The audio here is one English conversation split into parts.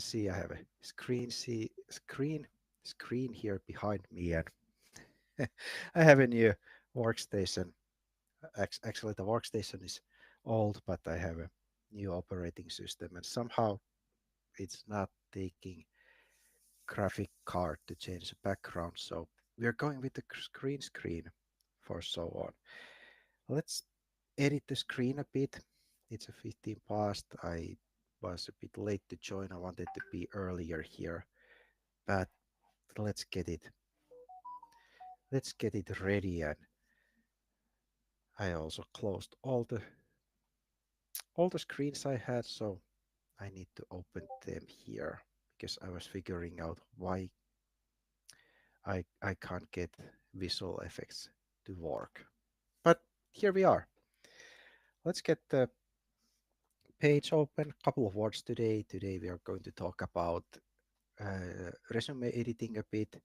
see I have a screen here behind me, and I have a new workstation. Actually, the workstation is old, but I have a new operating system, and somehow it's not taking graphic card to change the background. So we're going with the screen for so on. Let's edit the screen a bit. It's a 15 past. I was a bit late to join. I wanted to be earlier here, but let's get it. Let's get it ready. And I also closed all the screens I had, so I need to open them here because I was figuring out why I can't get visual effects to work. But here we are. Let's get the page open. A couple of words today. Today we are going to talk about resume editing a bit.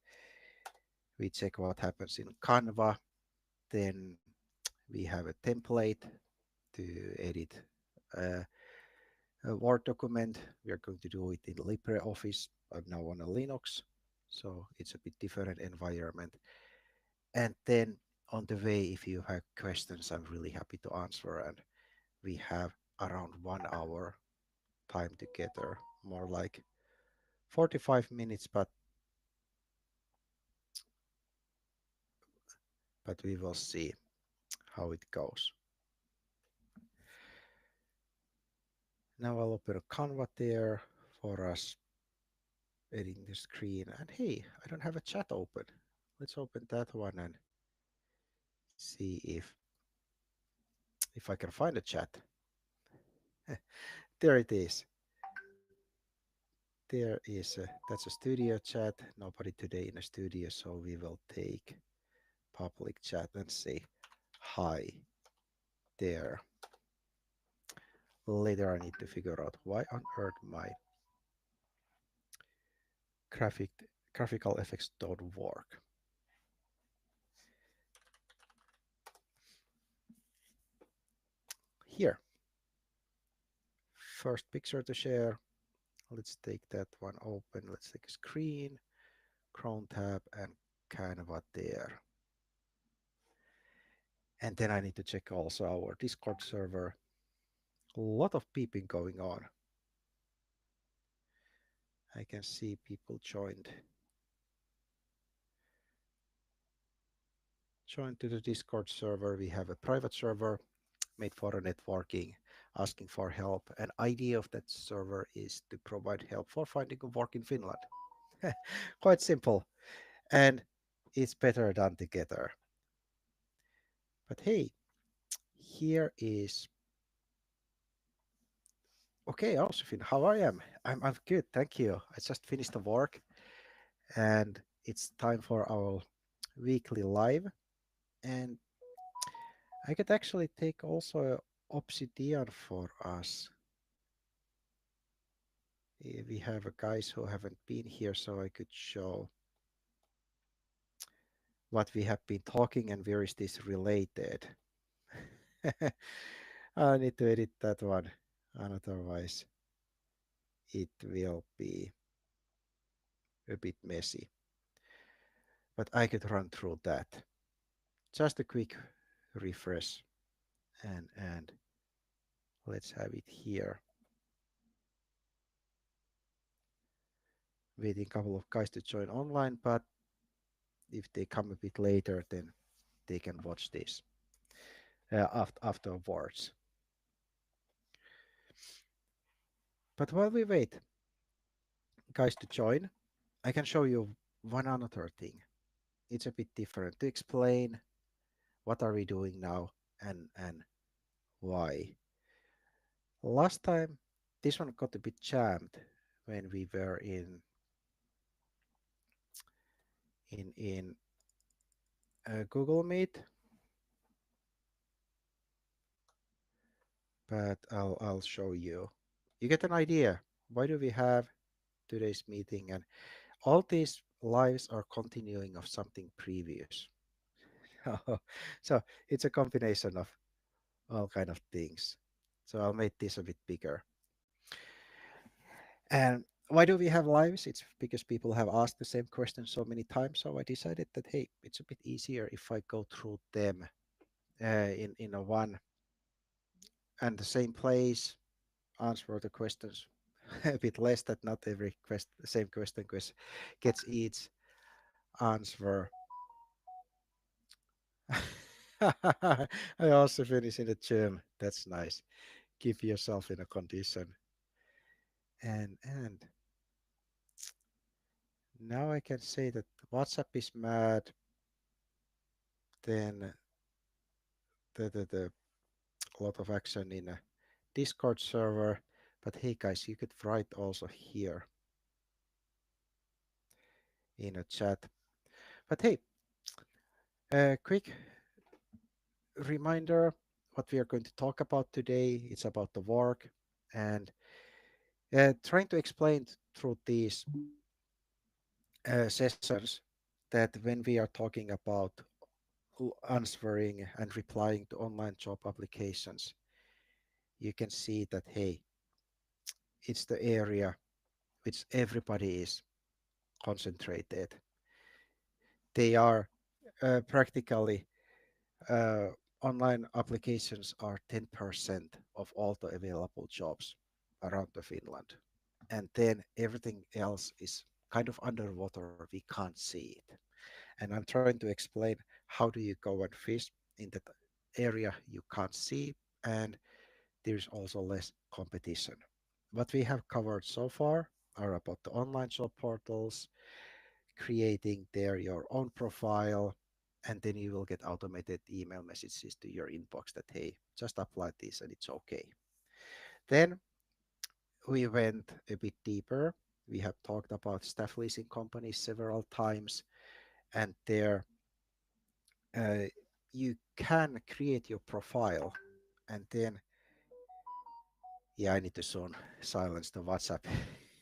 We check what happens in Canva. Then we have a template to edit uh, a Word document. We are going to do it in LibreOffice. I'm now on a Linux, so it's a bit different environment. And then on the way, if you have questions, I'm really happy to answer. And we have around 1 hour time together, more like 45 minutes, but we will see how it goes. Now I'll open a Canva there for us, editing the screen. And hey, I don't have a chat open. Let's open that one and see if I can find a chat. There it is. There is that's a studio chat. Nobody today in a studio, so we will take public chat and say hi there. Later I need to figure out why on earth my graphic graphical effects don't work. Here, first picture to share. Let's take that one open. Let's take a screen, Chrome tab, and Canva there. And then I need to check also our Discord server. A lot of peeping going on. I can see people joined to the Discord server. We have a private server made for networking, asking for help. An idea of that server is to provide help for finding a work in Finland. Quite simple, and it's better done together. But hey, here is okay, Josephine, how are you? I'm good, thank you. I just finished the work, and it's time for our weekly live. And I could actually take also Obsidian for us. We have guys who haven't been here, so I could show what we have been talking and where is this related. I need to edit that one, and otherwise it will be a bit messy. But I could run through that. Just a quick refresh, and let's have it here. Waiting a couple of guys to join online, but if they come a bit later, then they can watch this afterwards. But while we wait, guys, to join, I can show you one another thing. It's a bit different to explain what are we doing now and why. Last time, this one got a bit jammed when we were in Google Meet, but I'll show you. You get an idea. Why do we have today's meeting? And all these lives are continuing of something previous. So it's a combination of all kind of things. So I'll make this a bit bigger. And Why do we have lives? It's because people have asked the same question so many times. So I decided that hey, it's a bit easier if I go through them in a one and the same place, answer the questions a bit less. That not every same question gets each answer. I also finish in the gym. That's nice. Keep yourself in a condition. And now I can say that WhatsApp is mad. Then the a lot of action in a Discord server. But hey guys, you could write also here in a chat. But hey, quick reminder what we are going to talk about today. It's about the work and trying to explain through these sessions that when we are talking about answering and replying to online job applications, you can see that hey, it's the area which everybody is concentrated. They are practically uh, online applications are 10% of all the available jobs around the Finland. And then everything else is kind of underwater. We can't see it. And I'm trying to explain how do you go and fish in that area you can't see, and there's also less competition. What we have covered so far are about the online job portals, creating there your own profile, and then you will get automated email messages to your inbox that hey, just apply this and it's okay. Then we went a bit deeper. We have talked about staff leasing companies several times, and there uh, you can create your profile, and then yeah, I need to soon silence the WhatsApp.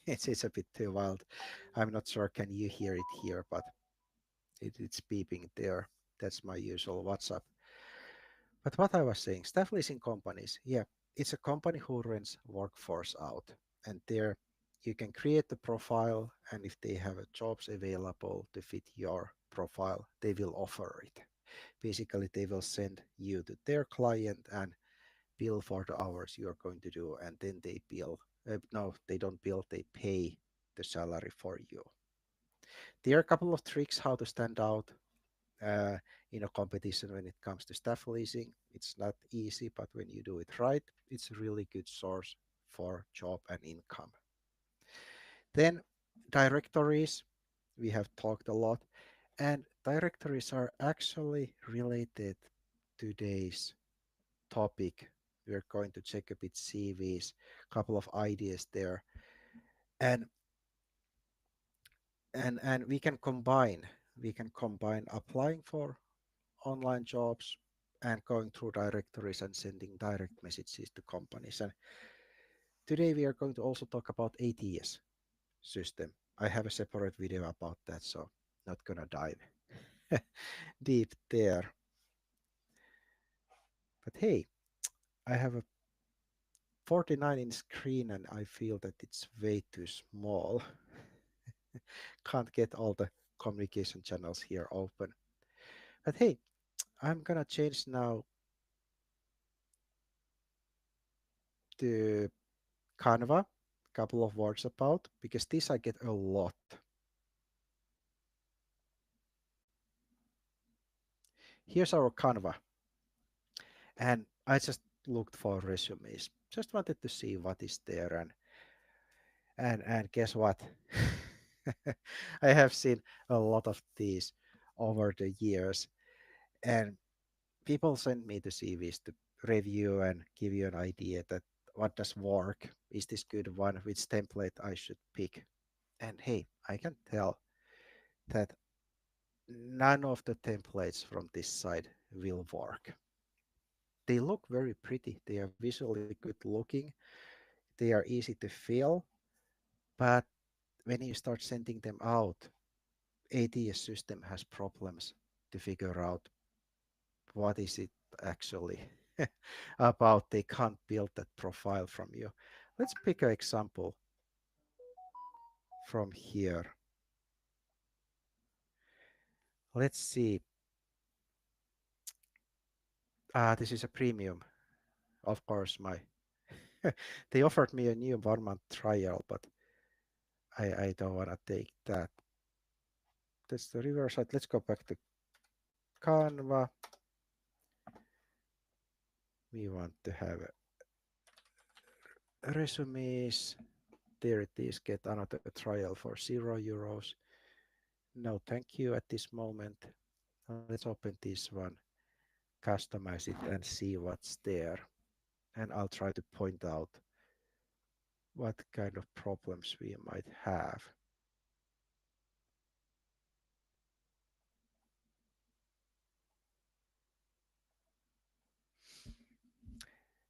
It's a bit too wild. I'm not sure can you hear it here, but it's beeping there. That's my usual WhatsApp. But what I was saying, staff leasing companies, yeah, it's a company who rents workforce out. And there you can create the profile, and if they have jobs available to fit your profile, they will offer it. Basically, they will send you to their client and bill for the hours you are going to do, and then they bill. No, they don't bill, they pay the salary for you. There are a couple of tricks how to stand out uh, in a competition when it comes to staff leasing. It's not easy, but when you do it right, it's a really good source for job and income. Then directories, we have talked a lot, and directories are actually related to today's topic. We're going to check a bit CVs, couple of ideas there, and and we can combine applying for online jobs and going through directories and sending direct messages to companies. And today we are going to also talk about ATS system. I have a separate video about that, so not gonna dive deep there. But hey, I have a 49-inch screen and I feel that it's way too small. Can't get all the communication channels here open. But hey, I'm gonna change now to Canva, couple of words about, because this I get a lot. Here's our Canva, and I just looked for resumes. Just wanted to see what is there, and guess what? I have seen a lot of these over the years, and people send me the CVs to review and give you an idea that what does work, is this good one, which template I should pick. And hey, I can tell that none of the templates from this side will work. They look very pretty, they are visually good looking, they are easy to fill, but when you start sending them out, ATS system has problems to figure out what is it actually about. They can't build that profile from you. Let's pick an example. from here. Let's see. This is a premium. Of course, my they offered me a new 1 month trial, but I don't want to take that. That's the reverse side. Let's go back to Canva. We want to have resumes. There it is. Get another trial for €0. No, thank you at this moment. Let's open this one, customize it, and see what's there. And I'll try to point out what kind of problems we might have.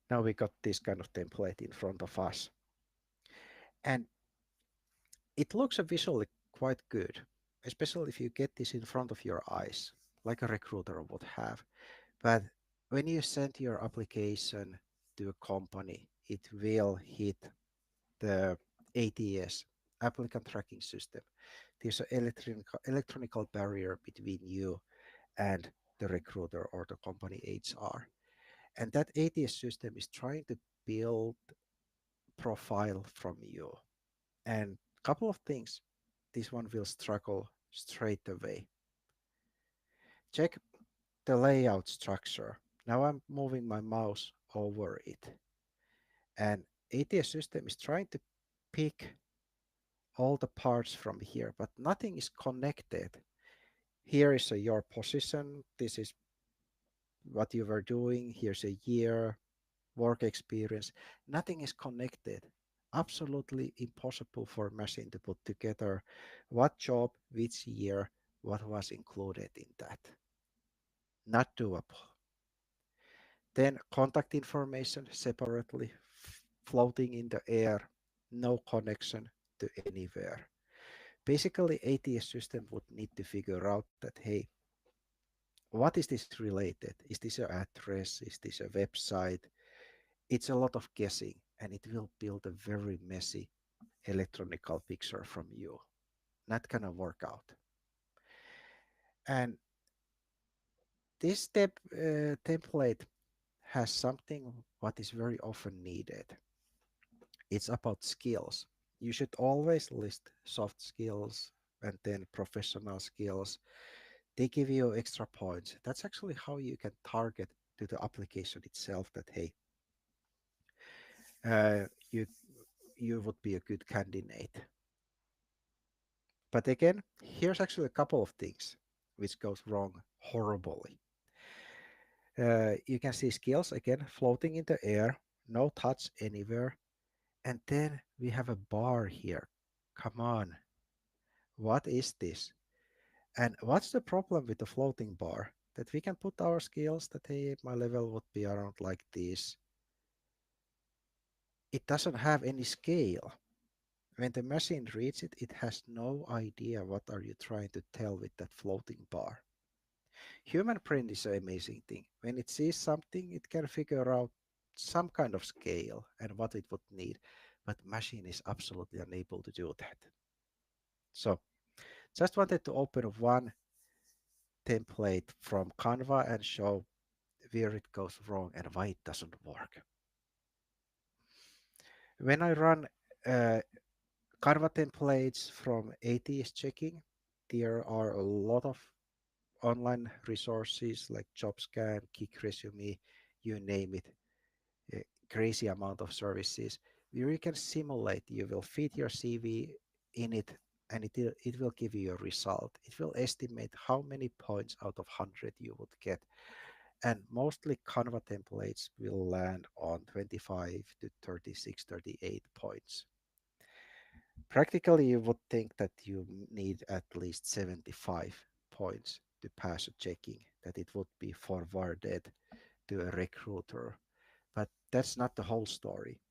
Now we got this kind of template in front of us. And it looks visually quite good, especially if you get this in front of your eyes, like a recruiter would have. But when you send your application to a company, it will hit the ATS, applicant tracking system. There's an electronical barrier between you and the recruiter or the company HR. And that ATS system is trying to build profile from you. And a couple of things, this one will struggle straight away. Check the layout structure. Now I'm moving my mouse over it. And ATS system is trying to pick all the parts from here, but nothing is connected. Here is your position. This is what you were doing. Here's a year, work experience. Nothing is connected. Absolutely impossible for a machine to put together what job, which year, what was included in that. Not doable. Then contact information separately, floating in the air, no connection to anywhere. Basically, ATS system would need to figure out that, hey, what is this related? Is this an address? Is this a website? It's a lot of guessing, and it will build a very messy electronical picture from you. Not gonna work out. And this template has something what is very often needed. It's about skills. You should always list soft skills and then professional skills. They give you extra points. That's actually how you can target to the application itself that, hey, uh, you you would be a good candidate. But again, here's actually a couple of things which goes wrong horribly. You can see skills again floating in the air, no touch anywhere. And then we have a bar here. Come on, what is this? And what's the problem with the floating bar? That we can put our skills that, hey, my level would be around like this. It doesn't have any scale. When the machine reads it, it has no idea what are you trying to tell with that floating bar. Human brain is an amazing thing. When it sees something, it can figure out some kind of scale and what it would need, but machine is absolutely unable to do that. So just wanted to open one template from Canva and show where it goes wrong and why it doesn't work. When I run Canva templates from ATS checking, there are a lot of online resources like JobScan, Kik Resume, you name it, a crazy amount of services where you can simulate, you will feed your CV in it and it will give you a result. It will estimate how many points out of 100 you would get. And mostly Canva templates will land on 25 to 36, 38 points. Practically, you would think that you need at least 75 points to pass a checking, that it would be forwarded to a recruiter. But that's not the whole story.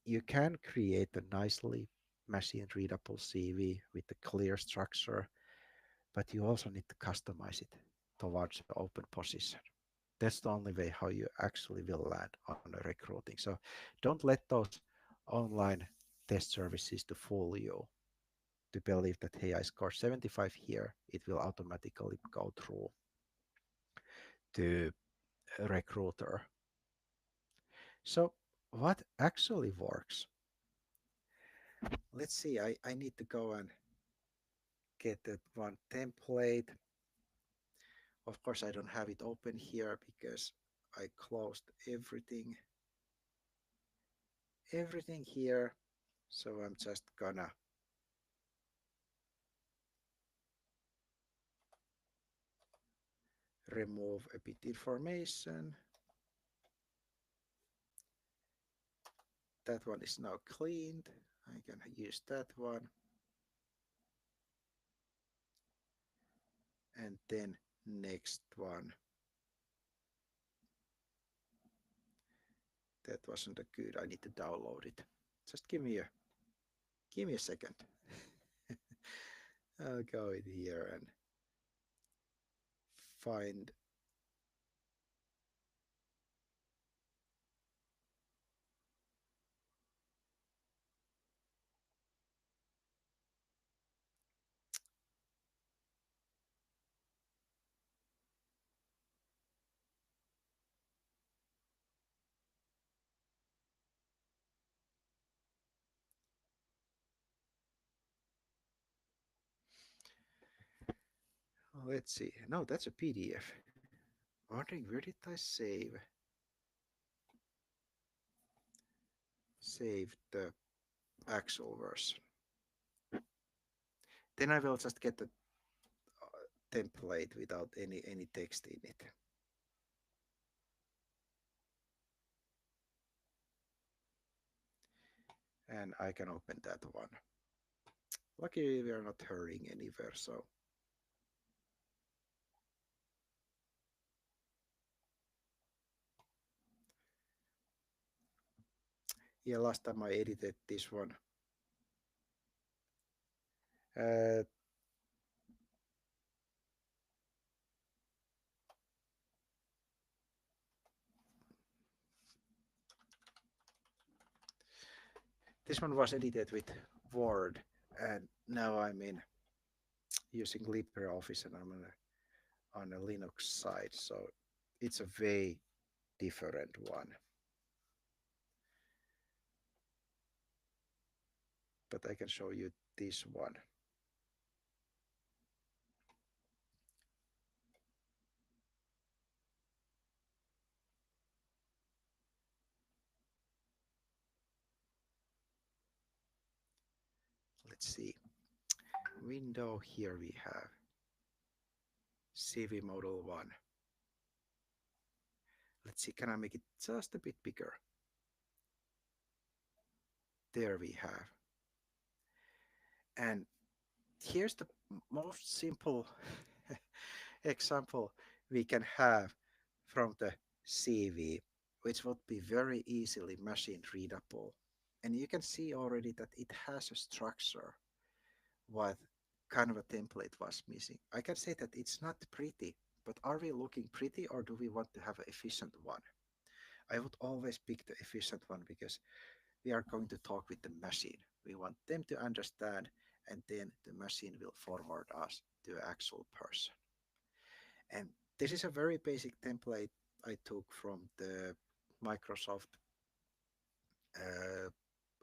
You can create a nicely machine readable CV with a clear structure, but you also need to customize it towards the open position. That's the only way how you actually will land on a recruiting. So don't let those online test services to fool you. to believe that, hey, I scored 75 here, it will automatically go through to a recruiter. So what actually works? Let's see, I need to go and get that one template. Of course, I don't have it open here because I closed everything here. So I'm just gonna remove a bit information. That one is now cleaned. I can use that one. And then next one. That wasn't a good. I need to download it. Just give me a second. I'll go in here and find. Let's see. No, that's a PDF. Wondering where did I save the actual version? Then I will just get the template without any text in it. And I can open that one. Luckily, we are not hurrying anywhere, so yeah, last time I edited this one. Uh, this one was edited with Word, and now I'm in using LibreOffice, and I'm on a Linux side, so it's a way different one. But I can show you this one. Let's see. Window, here we have CV Model 1. Let's see, can I make it just a bit bigger? There we have. And here's the most simple example we can have from the CV, which would be very easily machine readable. And you can see already that it has a structure, what kind of a template was missing. I can say that it's not pretty, but are we looking pretty or do we want to have an efficient one? I would always pick the efficient one because we are going to talk with the machine. We want them to understand, and then the machine will forward us to an actual person. And this is a very basic template I took from the Microsoft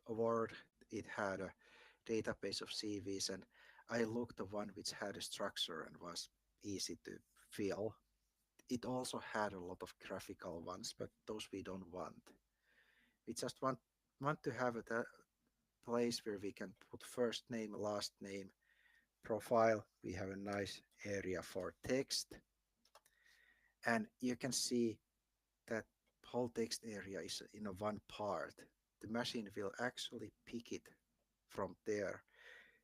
Word. It had a database of CVs, and I looked the one which had a structure and was easy to fill. It also had a lot of graphical ones, but those we don't want. We just want to have a place where we can put first name, last name, profile. We have a nice area for text, and you can see that whole text area is in a one part. The machine will actually pick it from there.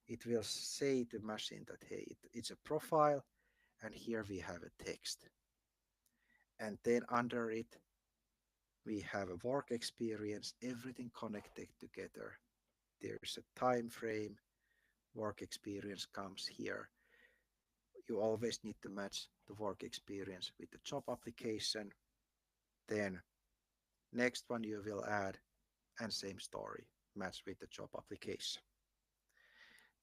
It will say to the machine that, hey, it's a profile, and here we have a text. And then under it, we have a work experience, everything connected together. There's a time frame, work experience comes here. You always need to match the work experience with the job application. Then next one you will add, and same story, match with the job application.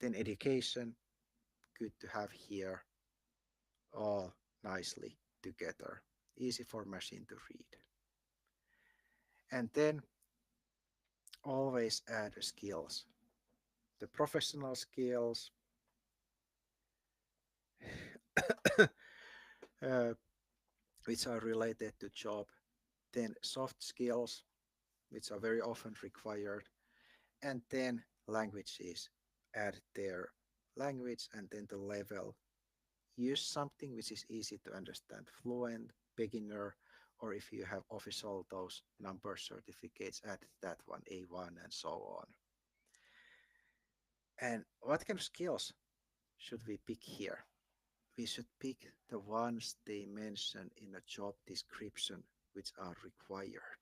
Then education, good to have here all nicely together, easy for machine to read. And then always add skills. The professional skills, uh, which are related to job, then soft skills, which are very often required, and then languages. Add their language and then the level. Use something which is easy to understand, fluent, beginner, or if you have official those number certificates, add that one, A1, and so on. And what kind of skills should we pick here? We should pick the ones they mention in a job description which are required.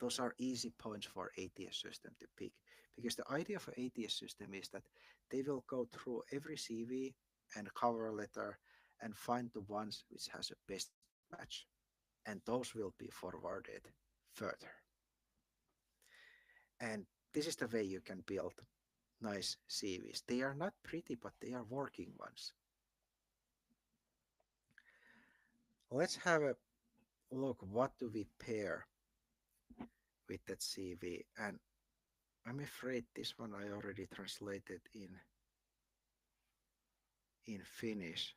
Those are easy points for ATS system to pick because the idea of an ATS system is that they will go through every CV and cover letter and find the ones which has a best match, and those will be forwarded further. And this is the way you can build nice CVs. They are not pretty, but they are working ones. Let's have a look. What do we pair with that CV? And I'm afraid this one I already translated in Finnish.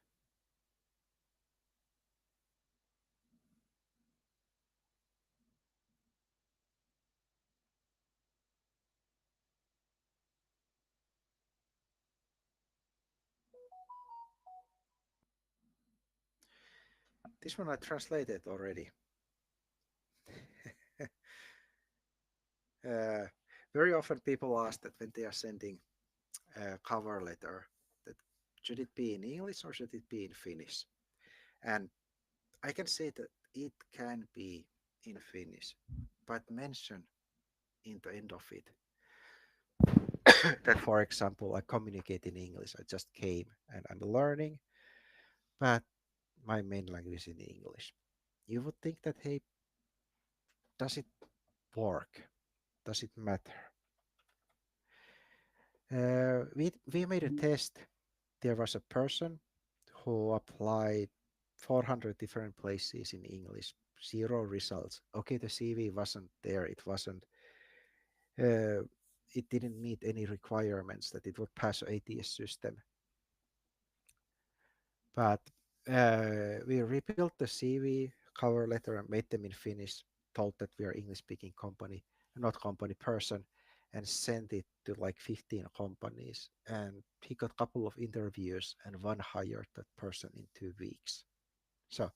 This one I translated already. uh, Very often people ask that when they are sending a cover letter, that should it be in English or should it be in Finnish? And I can say that it can be in Finnish, but mention in the end of it that, for example, I communicate in English. I just came and I'm learning, but my main language is in English. You would think that, hey, does it work? Does it matter? We made a test. There was a person who applied 400 different places in English, zero results. Okay, the CV wasn't there. Uh, it didn't meet any requirements that it would pass ATS system. But we rebuilt the CV, cover letter, and made them in Finnish. Told that we are English-speaking company, not company person, and sent it to like 15 companies. And he got a couple of interviews, and one hired that person in 2 weeks. So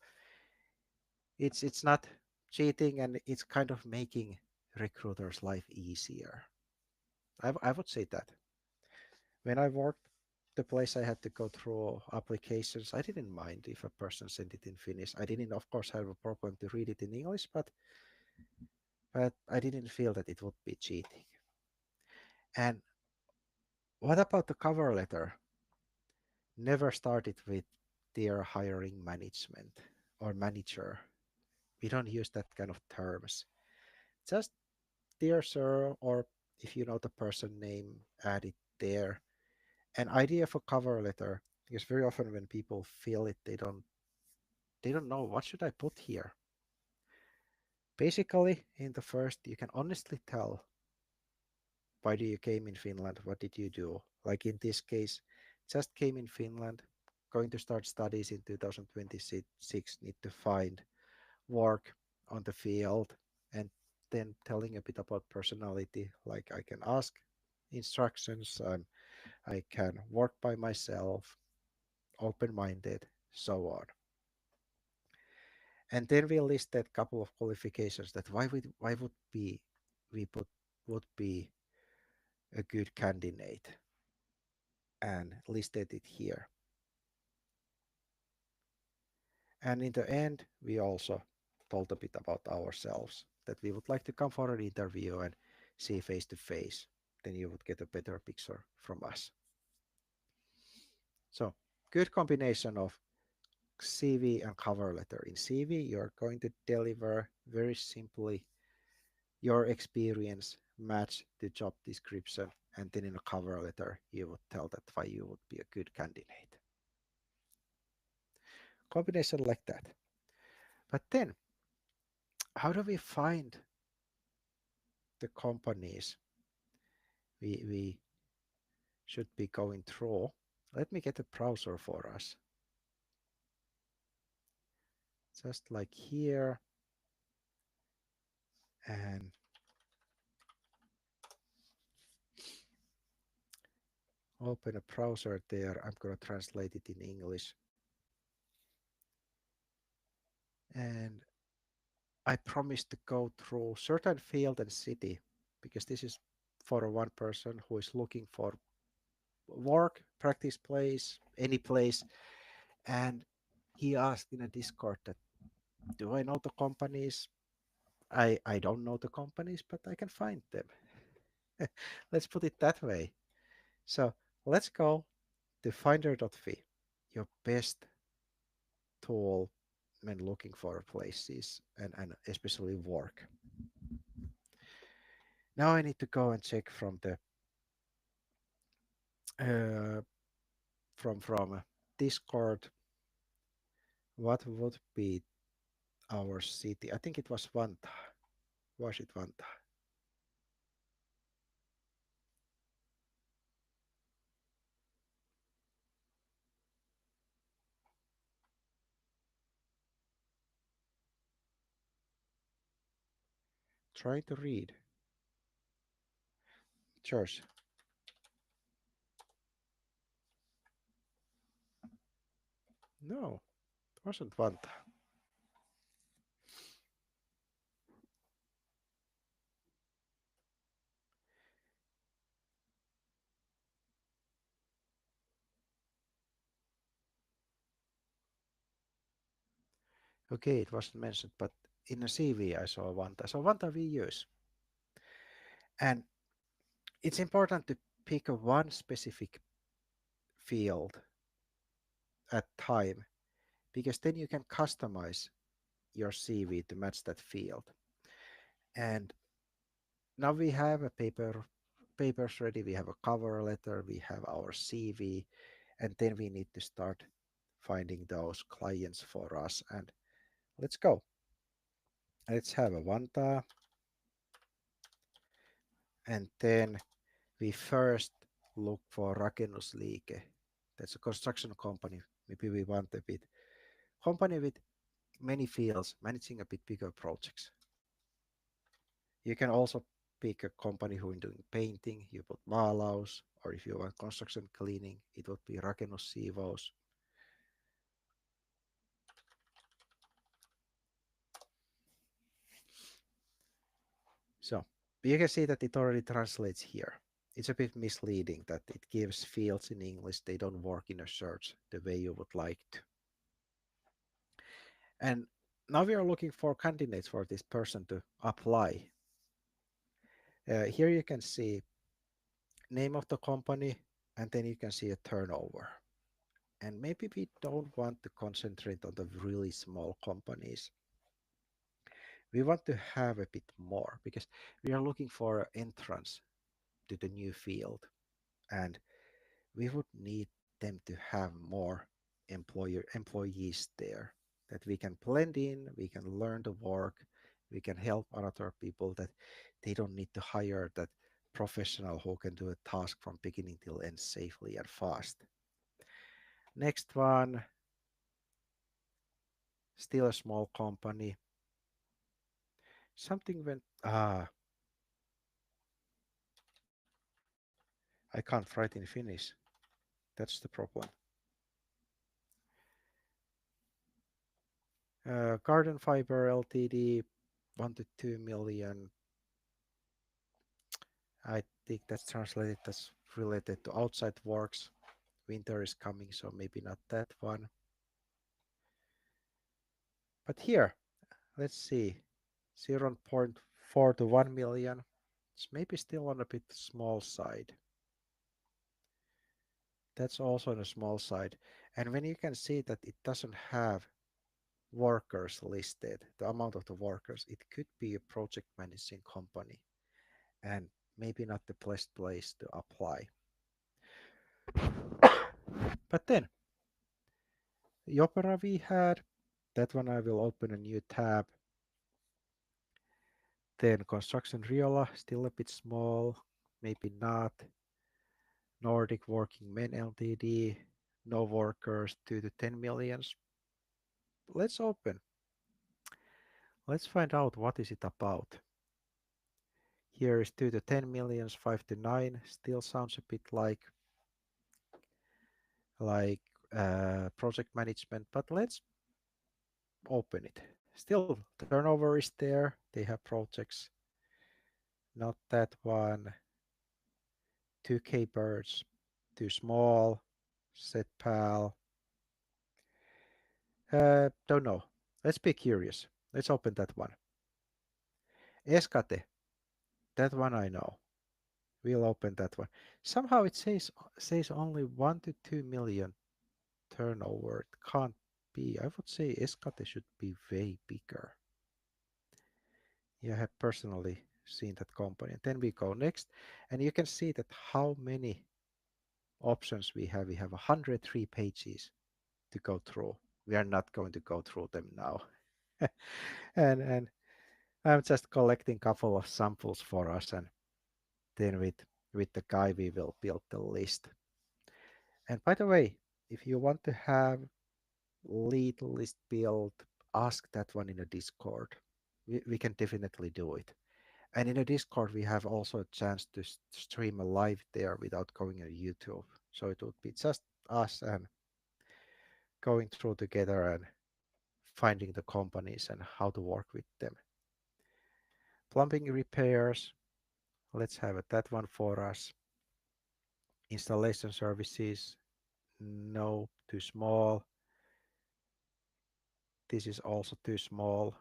it's not cheating, and it's kind of making recruiters' life easier. I would say that when I worked the place I had to go through applications, I didn't mind if a person sent it in Finnish. I didn't, of course, have a problem to read it in English, but I didn't feel that it would be cheating. And what about the cover letter? Never started with dear hiring management or manager. We don't use that kind of terms. Just dear sir, or if you know the person name, add it there. An idea for cover letter, because very often when people fill it, they don't know what should I put here. Basically, in the first, you can honestly tell why do you came in Finland, what did you do. Like in this case, just came in Finland, going to start studies in 2026, need to find work on the field, and then telling a bit about personality, like I can ask instructions, I can work by myself, open-minded, so on. And then we listed a couple of qualifications that why would be we put would be a good candidate and listed it here. And in the end, we also told a bit about ourselves that we would like to come for an interview and see face to face. Then you would get a better picture from us. So good combination of CV and cover letter. In CV, you're going to deliver very simply your experience match the job description and then in a cover letter you would tell that why you would be a good candidate. Combination like that. But then, how do we find the companies we should be going through? Let me get a browser for us. Just like here, and open a browser there. I'm going to translate it in English. And I promise to go through certain field and city because this is for one person who is looking for work, practice place, any place. And he asked in a Discord that, do I know the companies? I don't know the companies, but I can find them. Let's put it that way. So let's go to finder.fi, your best tool when looking for places and especially work. Now I need to go and check from the uh, from Discord what would be our city. I think it was Vanta. Was it Vanta? Try to read. George. No, it wasn't Vanta. Okay, it wasn't mentioned, but in a CV I saw Vanta. So Vanta we use. And it's important to pick a one specific field at time because then you can customize your CV to match that field. And now we have a papers ready, we have a cover letter, we have our CV, and then we need to start finding those clients for us. And let's go. Let's have a Vanta, and then we first look for Rakennusliike. That's a construction company. Maybe we want a bit company with many fields managing a bit bigger projects. You can also pick a company who is doing painting, you put Maalaus, or if you want construction cleaning, it would be Rakennussiivous. So you can see that it already translates here. It's a bit misleading that it gives fields in English. They don't work in a search the way you would like to. And now we are looking for candidates for this person to apply. Here you can see name of the company, and then you can see a turnover. And maybe we don't want to concentrate on the really small companies. We want to have a bit more because we are looking for an entrance to the new field. And we would need them to have more employees there that we can blend in, we can learn the work, we can help other people that they don't need to hire that professional who can do a task from beginning till end safely and fast. Next one, still a small company. Something went, I can't write in Finnish. That's the problem. Garden Fiber Ltd, 1 to 2 million. I think that's translated as related to outside works. Winter is coming, so maybe not that one. But here, let's see, 0.4 to 1 million. It's maybe still on a bit small side. That's also on a small side. And when you can see that it doesn't have workers listed, the amount of the workers, it could be a project managing company. And maybe not the best place to apply. But then the Opera we had, that one I will open a new tab. Then Construction Riola, still a bit small, maybe not. Nordic Working Men Ltd, no workers, 2 to 10 millions. Let's open. Let's find out what is it about. Here is 2 to 10 millions, 5 to 9. Still sounds a bit like project management, but let's open it. Still, turnover is there. They have projects. Not that one. 2K birds, too small. Setpal. Don't know. Let's be curious. Let's open that one. Escate. That one I know. We'll open that one. Somehow it says only 1 to 2 million turnover. It can't be. I would say Escate should be way bigger. Yeah, I have personally seen that company. And then we go next, and you can see that how many options we have. We have 103 pages to go through. We are not going to go through them now. and I'm just collecting a couple of samples for us, and then with the guy we will build the list. And by the way, if you want to have lead list build, ask that one in a Discord. We can definitely do it. And in a Discord, we have also a chance to stream a live there without going on YouTube. So it would be just us and going through together and finding the companies and how to work with them. Plumbing repairs, let's have that one for us. Installation services, no, too small. This is also too small.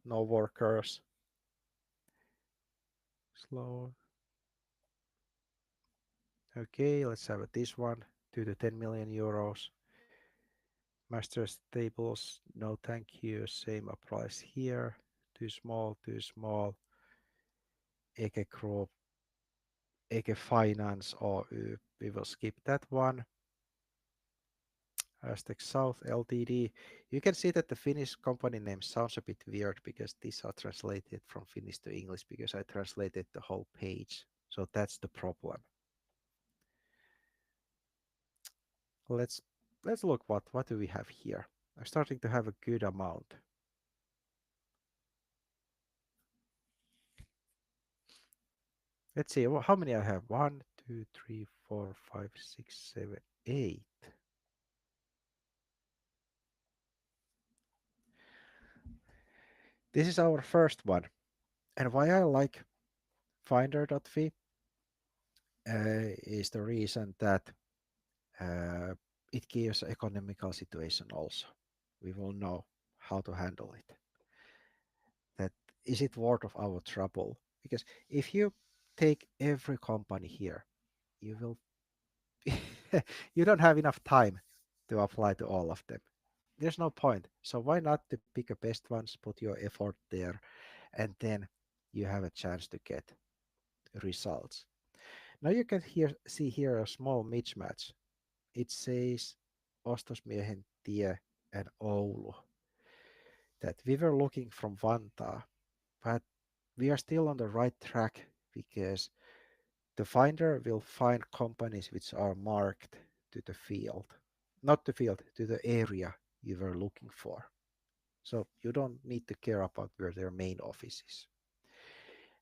No workers. Slow. Okay, let's have this one. 2 to 10 million euros. Master tables, no thank you. Same applies here. Too small, too small. Eke Group, Eke Finance, or we will skip that one. Aztec South Ltd. You can see that the Finnish company name sounds a bit weird because these are translated from Finnish to English because I translated the whole page. So that's the problem. Let's look what do we have here. I'm starting to have a good amount. Let's see how many I have. 1, 2, 3, 4, 5, 6, 7, 8. This is our first one. And why I like finder.fi is the reason that uh, it gives economical situation also. We will know how to handle it. That is it worth of our trouble? Because if you take every company here, you will you don't have enough time to apply to all of them. There's no point. So why not to pick the best ones, put your effort there, and then you have a chance to get results. Now you can see here a small mismatch. It says Ostosmiehen tie and Oulu. That we were looking from Vantaa, but we are still on the right track because the finder will find companies which are marked to the field, not the field, to the area you were looking for. So you don't need to care about where their main office is.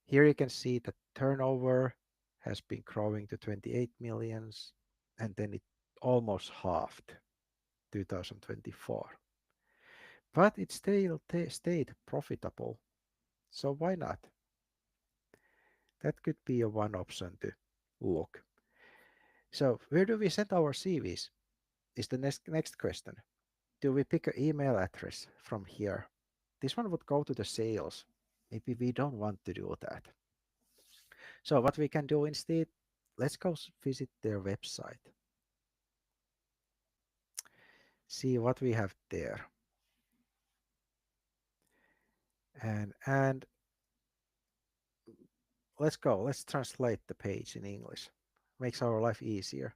Here you can see that turnover has been growing to 28 millions and then it almost halved 2024. But it still stayed profitable. So why not? That could be a one option to look. So where do we send our CVs is the next question. Do we pick an email address from here? This one would go to the sales. Maybe we don't want to do that. So what we can do instead, let's go visit their website. See what we have there. And let's go. Let's translate the page in English. Makes our life easier.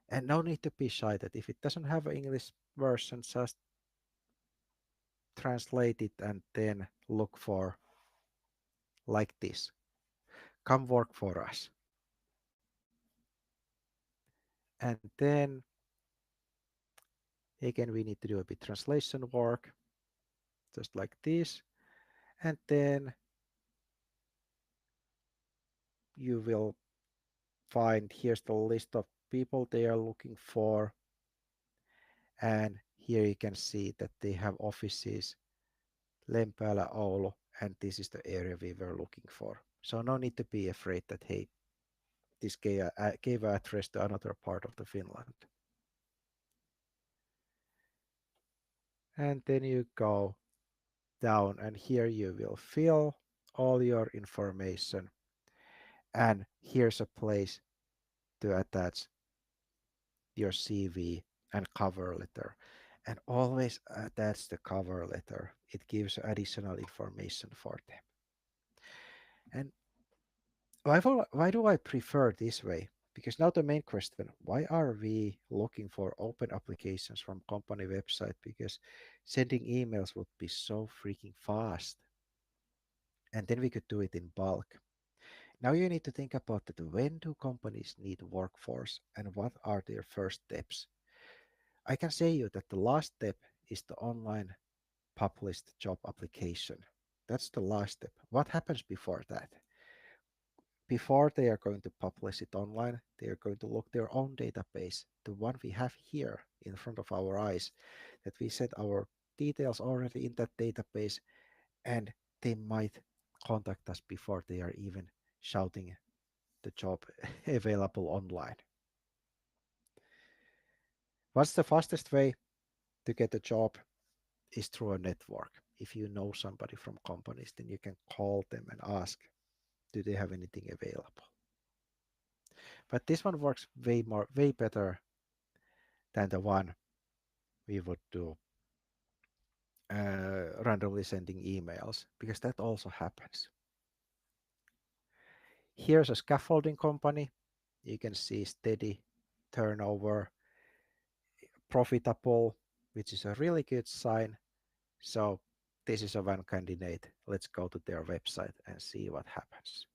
And no need to be shy that if it doesn't have an English version, just translate it and then look for like this. Come work for us. And then again, we need to do a bit translation work, just like this. And then you will find here's the list of people they are looking for. And here you can see that they have offices, Lempäälä, Oulu, and this is the area we were looking for. So no need to be afraid that, hey, this gave an address to another part of the Finland. And then you go down and here you will fill all your information. And here's a place to attach your CV and cover letter. And always attach the cover letter. It gives additional information for them. And why do I prefer this way? Because now the main question, why are we looking for open applications from company website? Because sending emails would be so freaking fast. And then we could do it in bulk. Now you need to think about that when do companies need workforce and what are their first steps? I can say you that the last step is the online published job application. That's the last step. What happens before that? Before they are going to publish it online, they are going to look their own database, the one we have here in front of our eyes, that we set our details already in that database, and they might contact us before they are even shouting the job available online. What's the fastest way to get a job is through a network. If you know somebody from companies, then you can call them and ask, do they have anything available? But this one works way better than the one we would do randomly sending emails, because that also happens. Here's a scaffolding company. You can see steady turnover, profitable, which is a really good sign. So this is a one candidate. Let's go to their website and see what happens.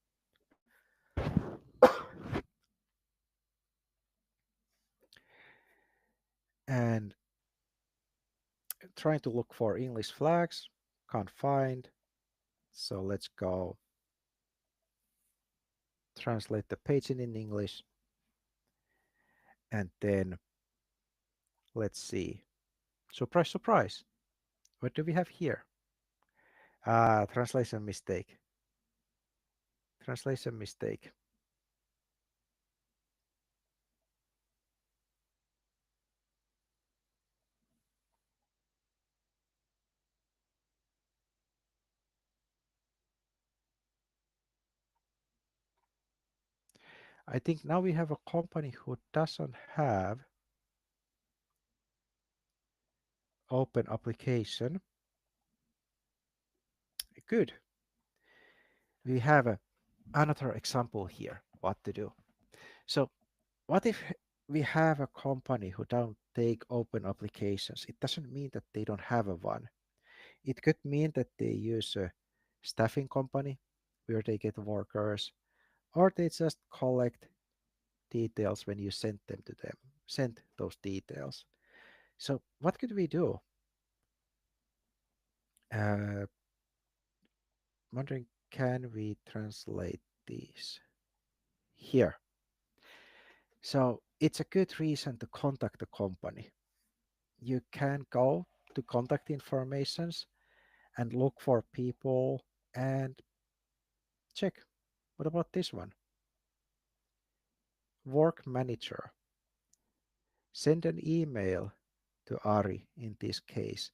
And trying to look for English flags, can't find. So let's go translate the page in English. And then let's see. Surprise, surprise. What do we have here? Translation mistake. Translation mistake. I think now we have a company who doesn't have open application. Good. We have another example here, what to do. So what if we have a company who don't take open applications? It doesn't mean that they don't have a one. It could mean that they use a staffing company where they get workers, or they just collect details when you send them to them, send those details. So what could we do? Uh, Wondering, can we translate these here? So it's a good reason to contact the company. You can go to contact informations and look for people and check. What about this one? Work manager. Send an email to Ari in this case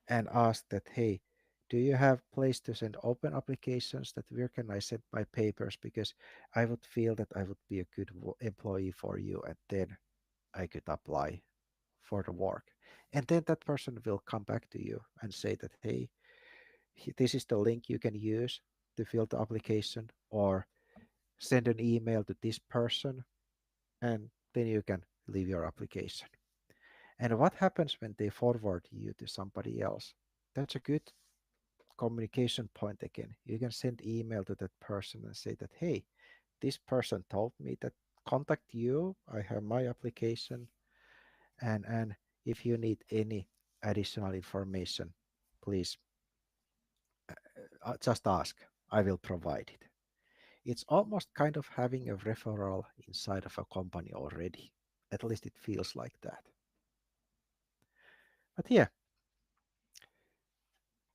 and ask that, hey, do you have place to send open applications that where can I send my papers, because I would feel that I would be a good employee for you and then I could apply for the work. And then that person will come back to you and say that, hey, this is the link you can use. to fill the application, or send an email to this person, and then you can leave your application. And what happens when they forward you to somebody else? That's a good communication point again. You can send email to that person and say that, hey, this person told me that contact you. I have my application, and if you need any additional information, please just ask. I will provide it. It's almost kind of having a referral inside of a company already. At least it feels like that. But yeah,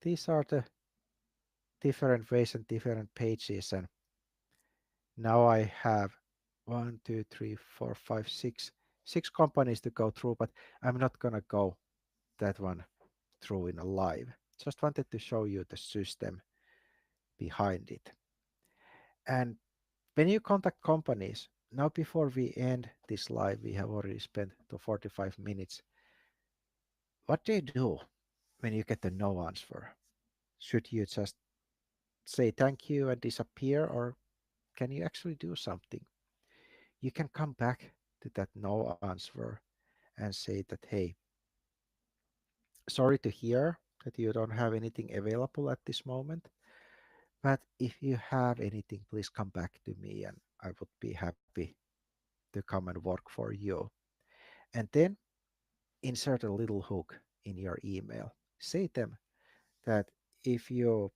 these are the different ways and different pages. And now I have one, two, three, four, five, six companies to go through, but I'm not gonna go that one through in a live. Just wanted to show you the system behind it. And when you contact companies, now before we end this live, we have already spent the 45 minutes. What do you do when you get a no answer? Should you just say thank you and disappear, or can you actually do something? You can come back to that no answer and say that, hey, sorry to hear that you don't have anything available at this moment, but if you have anything, please come back to me and I would be happy to come and work for you. And then insert a little hook in your email. Say them that if you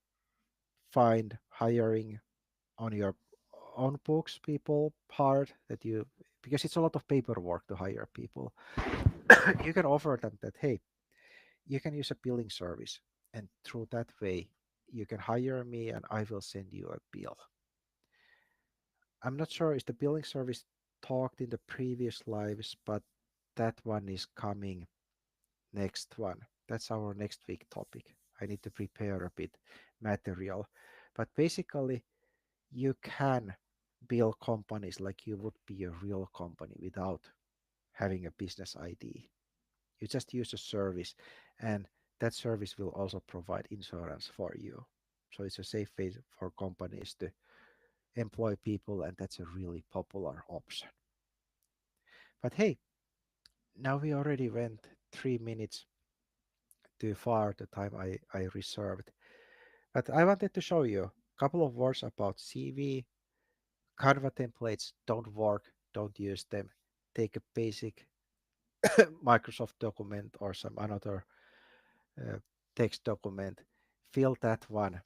find hiring on your own books people hard, that you, because it's a lot of paperwork to hire people, you can offer them that, hey, you can use a billing service, and through that way you can hire me and I will send you a bill. I'm not sure is the billing service talked in the previous lives, but that one is coming next one. That's our next week topic. I need to prepare a bit material, but basically you can build companies like you would be a real company without having a business ID. You just use a service, and that service will also provide insurance for you. So it's a safe way for companies to employ people, and that's a really popular option. But hey, now we already went 3 minutes too far, the time I reserved. But I wanted to show you a couple of words about CV. Canva templates don't work, don't use them. Take a basic Microsoft document or some another uh, text document, fill that one,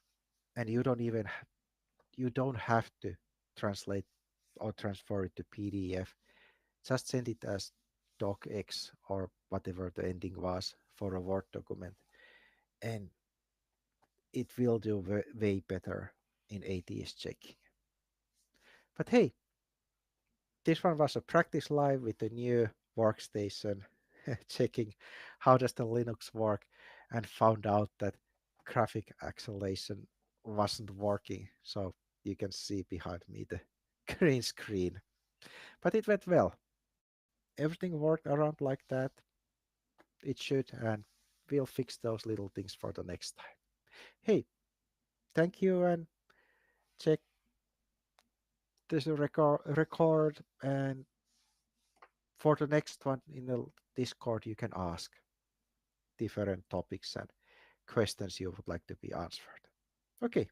and you don't have to translate or transfer it to PDF. Just send it as docx or whatever the ending was for a Word document, and it will do way better in ATS checking. But hey, this one was a practice live with the new workstation, checking how does the Linux work, and found out that graphic acceleration wasn't working. So you can see behind me the green screen. But it went well. Everything worked around like that. It should, and we'll fix those little things for the next time. Hey, thank you, and check this record, and for the next one in the Discord you can ask different topics and questions you would like to be answered. Okay,